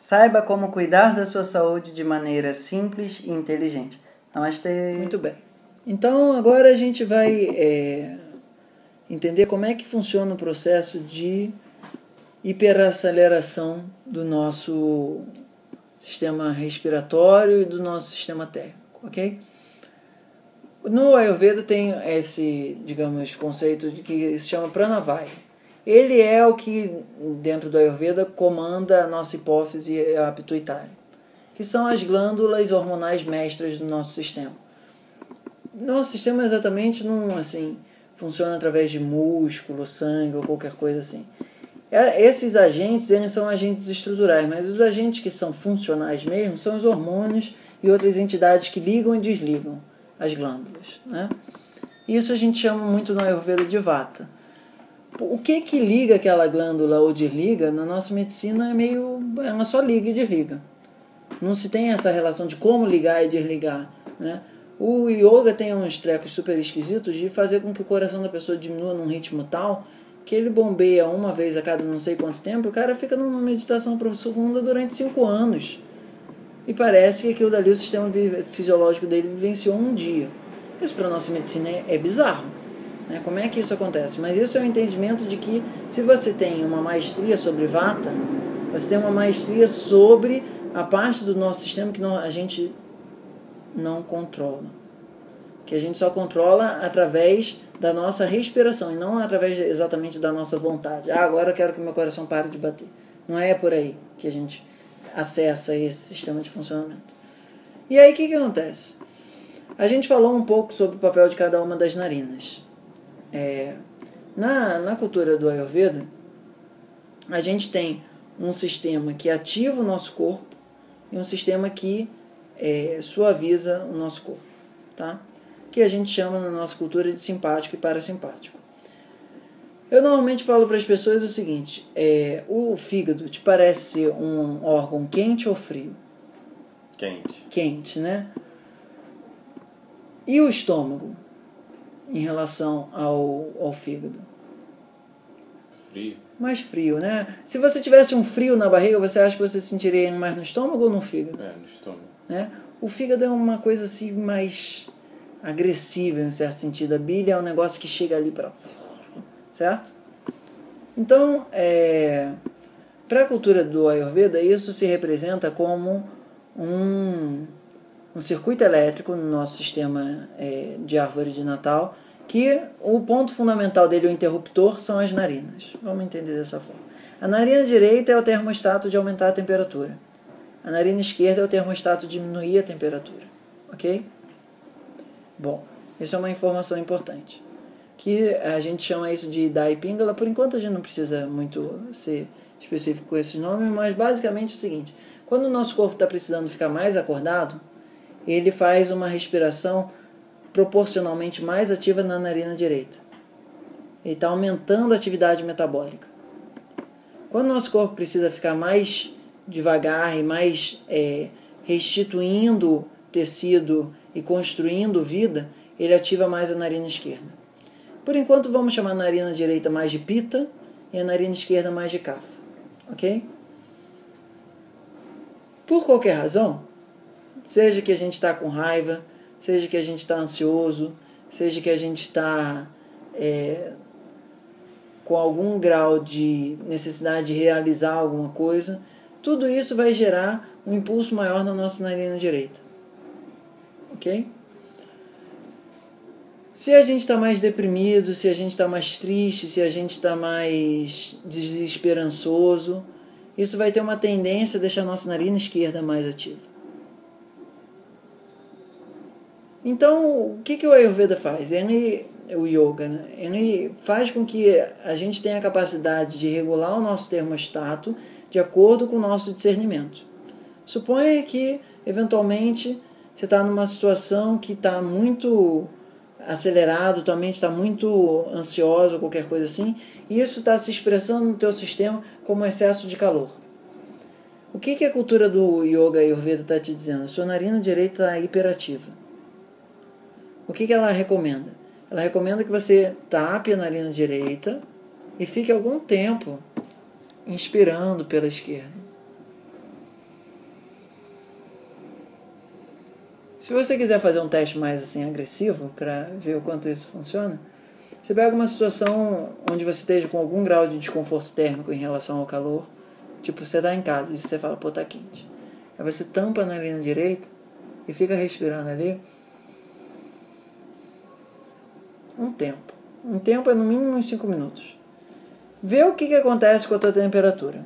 Saiba como cuidar da sua saúde de maneira simples e inteligente. Namastê. Muito bem. Então, agora a gente vai entender como é que funciona o processo de hiperaceleração do nosso sistema respiratório e do nosso sistema térmico, ok? No Ayurveda tem esse, digamos, conceito de que se chama Pranavaya. Ele é o que, dentro do Ayurveda, comanda a nossa hipófise e a pituitária, que são as glândulas hormonais mestras do nosso sistema. Nosso sistema exatamente não funciona através de músculo, sangue ou qualquer coisa assim. Esses agentes, eles são agentes estruturais, mas os agentes que são funcionais mesmo são os hormônios e outras entidades que ligam e desligam as glândulas, né? Isso a gente chama muito no Ayurveda de Vata. O que liga aquela glândula ou desliga, na nossa medicina ela só liga e desliga. Não se tem essa relação de como ligar e desligar, né? O yoga tem uns trecos super esquisitos de fazer com que o coração da pessoa diminua num ritmo tal que ele bombeia uma vez a cada não sei quanto tempo, e o cara fica numa meditação profunda durante 5 anos. E parece que aquilo dali, o sistema fisiológico dele vivenciou um dia. Isso para a nossa medicina é bizarro, né? Como é que isso acontece? Mas isso é o entendimento de que se você tem uma maestria sobre Vata, você tem uma maestria sobre a parte do nosso sistema que a gente não controla. Que a gente só controla através da nossa respiração e não através exatamente da nossa vontade. Agora eu quero que meu coração pare de bater. Não é por aí que a gente acessa esse sistema de funcionamento. E aí o que acontece? A gente falou um pouco sobre o papel de cada uma das narinas. Na cultura do Ayurveda, a gente tem um sistema que ativa o nosso corpo e um sistema que suaviza o nosso corpo, tá? Que a gente chama na nossa cultura de simpático e parasimpático. Eu normalmente falo para as pessoas o seguinte: o fígado te parece ser um órgão quente ou frio? Quente. Quente, né? E o estômago em relação ao fígado? Frio. Mais frio, né? Se você tivesse um frio na barriga, você acha que você sentiria mais no estômago ou no fígado? No estômago. Né? O fígado é uma coisa assim mais agressiva em um certo sentido. A bilha é um negócio que chega ali para... Certo? Então, para a cultura do Ayurveda, isso se representa como um circuito elétrico no nosso sistema de árvore de Natal, que o ponto fundamental dele, o interruptor, são as narinas. Vamos entender dessa forma. A narina direita é o termostato de aumentar a temperatura. A narina esquerda é o termostato de diminuir a temperatura. Ok? Bom, isso é uma informação importante. Que a gente chama isso de Ida e Pingala. Por enquanto a gente não precisa muito ser específico com esses nomes, mas basicamente é o seguinte: quando o nosso corpo está precisando ficar mais acordado, ele faz uma respiração proporcionalmente mais ativa na narina direita. Ele está aumentando a atividade metabólica. Quando o nosso corpo precisa ficar mais devagar e mais restituindo tecido e construindo vida, ele ativa mais a narina esquerda. Por enquanto vamos chamar a narina direita mais de Pitta e a narina esquerda mais de Kapha. Ok? Por qualquer razão, seja que a gente está com raiva, seja que a gente está ansioso, seja que a gente está com algum grau de necessidade de realizar alguma coisa, tudo isso vai gerar um impulso maior na nossa narina direita. Ok? Se a gente está mais deprimido, se a gente está mais triste, se a gente está mais desesperançoso, isso vai ter uma tendência a deixar a nossa narina esquerda mais ativa. Então, o que o Ayurveda faz? O yoga, né? Ele faz com que a gente tenha a capacidade de regular o nosso termostato de acordo com o nosso discernimento. Suponha que, eventualmente, você está numa situação que está muito acelerado, tua mente está muito ansiosa ou qualquer coisa assim, e isso está se expressando no teu sistema como excesso de calor. O que a cultura do yoga e Ayurveda está te dizendo? A sua narina direita está hiperativa. O que ela recomenda? Ela recomenda que você tape a narina direita e fique algum tempo inspirando pela esquerda. Se você quiser fazer um teste mais assim agressivo para ver o quanto isso funciona, você pega uma situação onde você esteja com algum grau de desconforto térmico em relação ao calor, tipo você está em casa e você fala, pô, tá quente. Aí você tampa a narina direita e fica respirando ali um tempo. Um tempo é no mínimo uns 5 minutos. Vê o que acontece com a tua temperatura.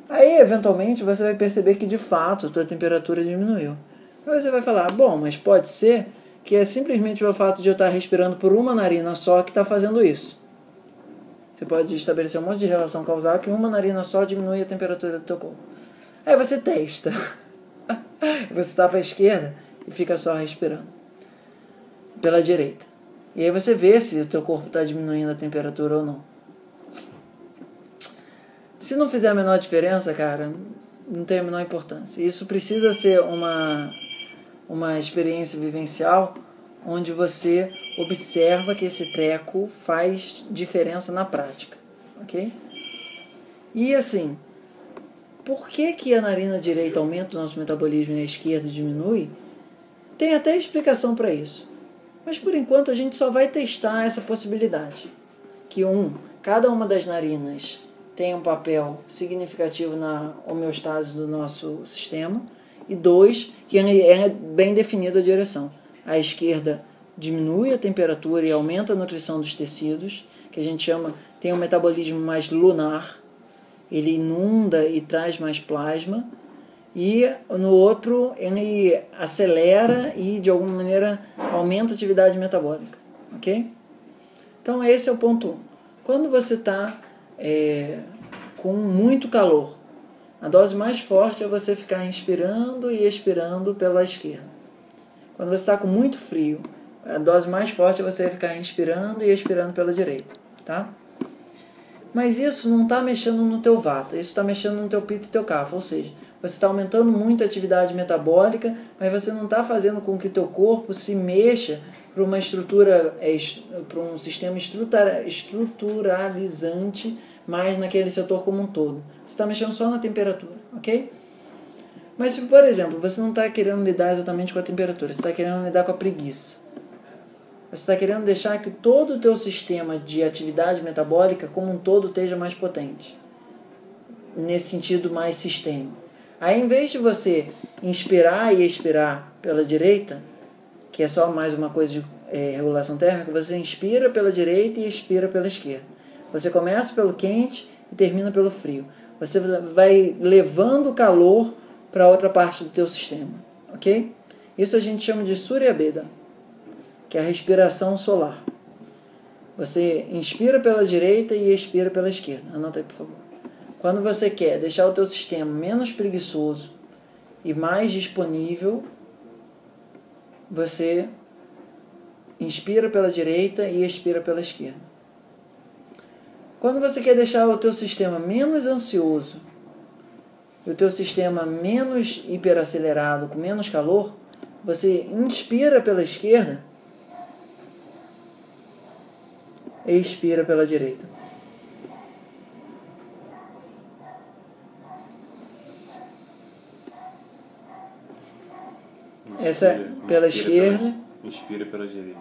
Aí, eventualmente, você vai perceber que, de fato, a tua temperatura diminuiu. Aí você vai falar, bom, mas pode ser que é simplesmente pelo fato de eu estar respirando por uma narina só que está fazendo isso. Você pode estabelecer um monte de relação causal que uma narina só diminui a temperatura do teu corpo. Aí você testa. Você tapa a esquerda e fica só respirando pela direita. E aí você vê se o teu corpo está diminuindo a temperatura ou não. Se não fizer a menor diferença, cara, não tem a menor importância. Isso precisa ser uma experiência vivencial onde você observa que esse treco faz diferença na prática, ok? E assim, por que a narina direita aumenta o nosso metabolismo e a esquerda diminui? Tem até explicação para isso. Mas por enquanto a gente só vai testar essa possibilidade. Que cada uma das narinas tem um papel significativo na homeostase do nosso sistema. E 2, que é bem definida a direção. A esquerda diminui a temperatura e aumenta a nutrição dos tecidos, que a gente chama, tem um metabolismo mais lunar. Ele inunda e traz mais plasma. E no outro, ele acelera e, de alguma maneira, aumenta a atividade metabólica. Ok? Então, esse é o ponto 1. Quando você está com muito calor, a dose mais forte é você ficar inspirando e expirando pela esquerda. Quando você está com muito frio, a dose mais forte é você ficar inspirando e expirando pela direita. Tá? Mas isso não está mexendo no teu vata, isso está mexendo no teu pito e teu kapha, ou seja, você está aumentando muito a atividade metabólica, mas você não está fazendo com que o teu corpo se mexa para uma estrutura, para um sistema estruturalizante mais naquele setor como um todo. Você está mexendo só na temperatura, ok? Mas se, por exemplo, você não está querendo lidar exatamente com a temperatura, você está querendo lidar com a preguiça. Você está querendo deixar que todo o teu sistema de atividade metabólica como um todo esteja mais potente. Nesse sentido mais sistêmico. Aí, em vez de você inspirar e expirar pela direita, que é só mais uma coisa de regulação térmica, você inspira pela direita e expira pela esquerda. Você começa pelo quente e termina pelo frio. Você vai levando o calor para outra parte do teu sistema. Ok? Isso a gente chama de Surya Veda, que é a respiração solar. Você inspira pela direita e expira pela esquerda. Anota aí, por favor. Quando você quer deixar o teu sistema menos preguiçoso e mais disponível, você inspira pela direita e expira pela esquerda. Quando você quer deixar o teu sistema menos ansioso e o teu sistema menos hiperacelerado, com menos calor, você inspira pela esquerda e expira pela direita. Essa pela esquerda. Inspira pela direita.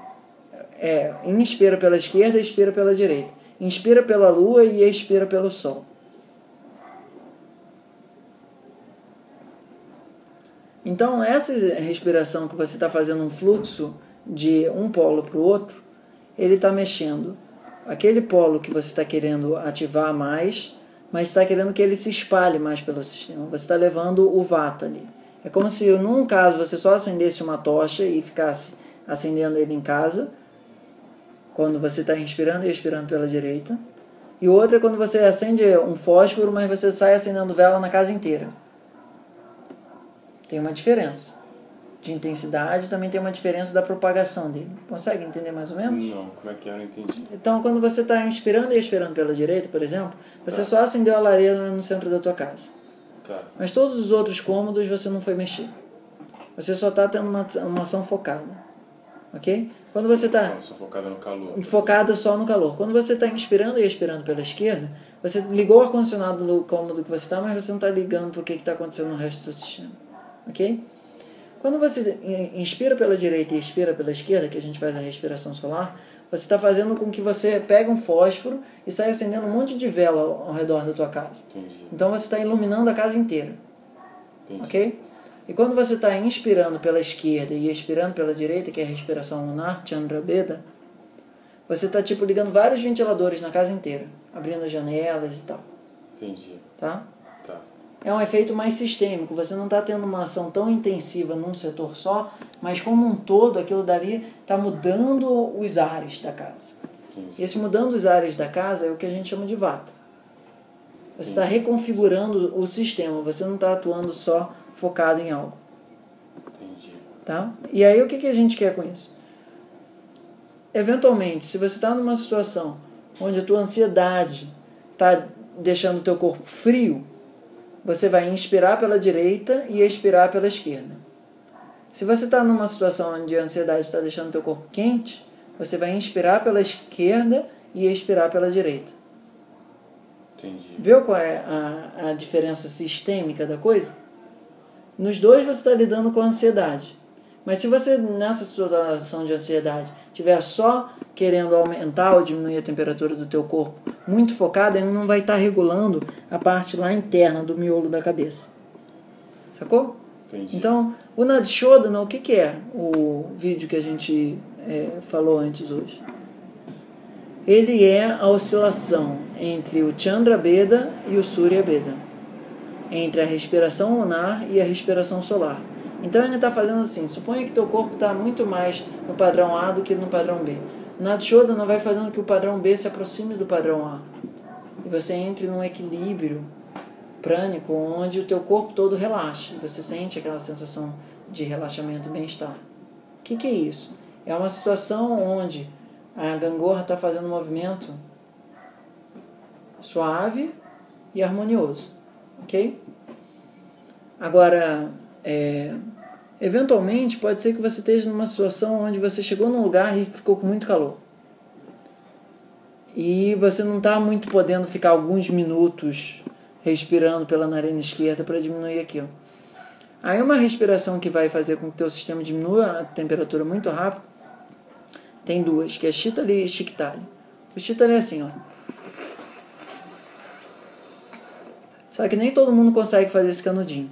Inspira pela esquerda e expira pela direita. Inspira pela lua e expira pelo sol. Então, essa respiração que você está fazendo um fluxo de um polo para o outro, ele está mexendo aquele polo que você está querendo ativar mais, mas está querendo que ele se espalhe mais pelo sistema. Você está levando o vata ali. É como se, num caso, você só acendesse uma tocha e ficasse acendendo ele em casa, quando você está inspirando e expirando pela direita. E o outro é quando você acende um fósforo, mas você sai acendendo vela na casa inteira. Tem uma diferença de intensidade, também tem uma diferença da propagação dele. Consegue entender mais ou menos? Não, como é que é? Eu não entendi. Então, quando você está inspirando e expirando pela direita, por exemplo, você só acendeu a lareira no centro da tua casa. Tá. Mas todos os outros cômodos você não foi mexer. Você só está tendo uma ação focada. Ok? Quando você está Só focada no calor. focada só no calor. Quando você está inspirando e expirando pela esquerda, você ligou o ar-condicionado no cômodo que você está, mas você não está ligando para o que está acontecendo no resto do sistema. Ok? Quando você inspira pela direita e expira pela esquerda, que a gente faz a respiração solar, você está fazendo com que você pegue um fósforo e saia acendendo um monte de vela ao redor da tua casa. Entendi. Então você está iluminando a casa inteira. Entendi. Ok? E quando você está inspirando pela esquerda e expirando pela direita, que é a respiração lunar, Chandra Beda, você está tipo ligando vários ventiladores na casa inteira, abrindo as janelas e tal. Entendi. Tá? Tá. É um efeito mais sistêmico, você não está tendo uma ação tão intensiva num setor só, mas como um todo, aquilo dali está mudando os ares da casa. Entendi. E esse mudando os ares da casa é o que a gente chama de vata. Você está reconfigurando o sistema, você não está atuando só focado em algo. Entendi. Tá? E aí o que a gente quer com isso? Eventualmente, se você está numa situação onde a tua ansiedade está deixando o teu corpo frio, você vai inspirar pela direita e expirar pela esquerda. Se você está numa situação onde a ansiedade está deixando o teu corpo quente, você vai inspirar pela esquerda e expirar pela direita. Entendi. Viu qual é a diferença sistêmica da coisa? Nos dois você está lidando com a ansiedade. Mas se você, nessa situação de ansiedade, estiver só querendo aumentar ou diminuir a temperatura do teu corpo, muito focado, ele não vai estar regulando a parte lá interna do miolo da cabeça. Sacou? Entendi. Então, o Nadishodhana, o que é o vídeo que a gente falou antes hoje? Ele é a oscilação entre o Chandra Beda e o Surya Beda, entre a respiração lunar e a respiração solar. Então ele está fazendo assim, suponha que teu corpo está muito mais no padrão A do que no padrão B. O Nadishodhana vai fazendo que o padrão B se aproxime do padrão A. E você entre num equilíbrio prânico onde o teu corpo todo relaxa. E você sente aquela sensação de relaxamento e bem-estar. O que é isso? É uma situação onde a gangorra está fazendo um movimento suave e harmonioso. Ok? Agora, eventualmente pode ser que você esteja numa situação onde você chegou num lugar e ficou com muito calor. E você não está muito podendo ficar alguns minutos respirando pela narina esquerda para diminuir aquilo. Aí uma respiração que vai fazer com que o teu sistema diminua a temperatura muito rápido, tem duas, que é Shitali e Shiktali. O Shitali é assim, ó. Só que nem todo mundo consegue fazer esse canudinho.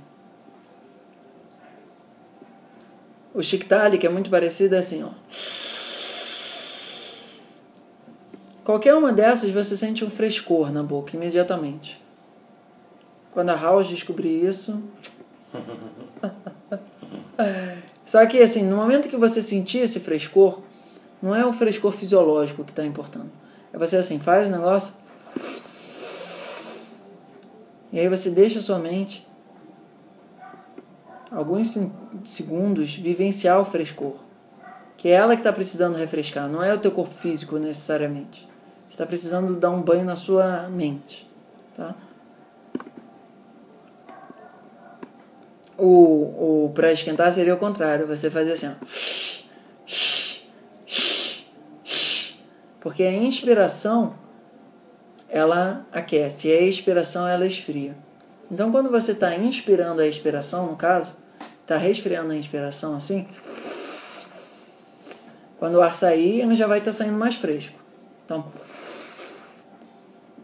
O Shiktali, que é muito parecido, é assim, ó. Qualquer uma dessas você sente um frescor na boca imediatamente. Quando a House descobrir isso... Só que assim, no momento que você sentir esse frescor, não é o frescor fisiológico que está importando. É você assim, faz o negócio... E aí você deixa a sua mente alguns segundos vivenciar o frescor. Que é ela que está precisando refrescar, não é o teu corpo físico necessariamente. Você está precisando dar um banho na sua mente. Tá? Para esquentar seria o contrário. Você fazer assim, ó. Porque a inspiração, ela aquece, e a expiração, ela esfria. Então, quando você está inspirando a expiração, no caso, está resfriando a inspiração assim, quando o ar sair, ele já vai estar saindo mais fresco. Então,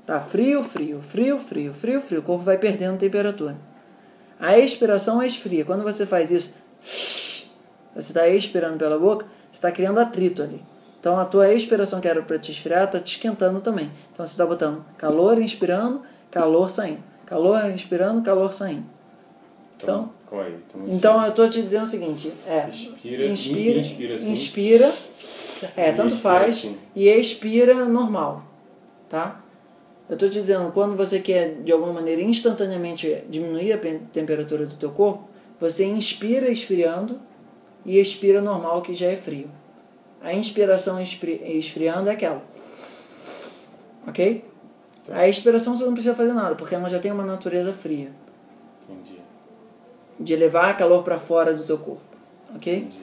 tá frio, frio, frio, frio, frio, frio, o corpo vai perdendo temperatura. A expiração esfria. Quando você faz isso, você está expirando pela boca, você está criando atrito ali. Então, a tua expiração que era para te esfriar, está te esquentando também. Então, você está botando calor inspirando, calor saindo. Calor inspirando, calor saindo. Então eu estou te dizendo o seguinte. Inspira assim. Tanto faz. Assim. E expira normal. Tá? Eu estou te dizendo, quando você quer, de alguma maneira, instantaneamente diminuir a temperatura do teu corpo, você inspira esfriando e expira normal, que já é frio. A inspiração esfriando é aquela. Ok? Tá. A expiração você não precisa fazer nada, porque ela já tem uma natureza fria. Entendi. De levar calor para fora do teu corpo. Ok? Entendi.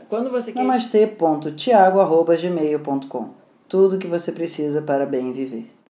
Quando você quer... Namastê.tiago@gmail.com. Tudo que você precisa para bem viver.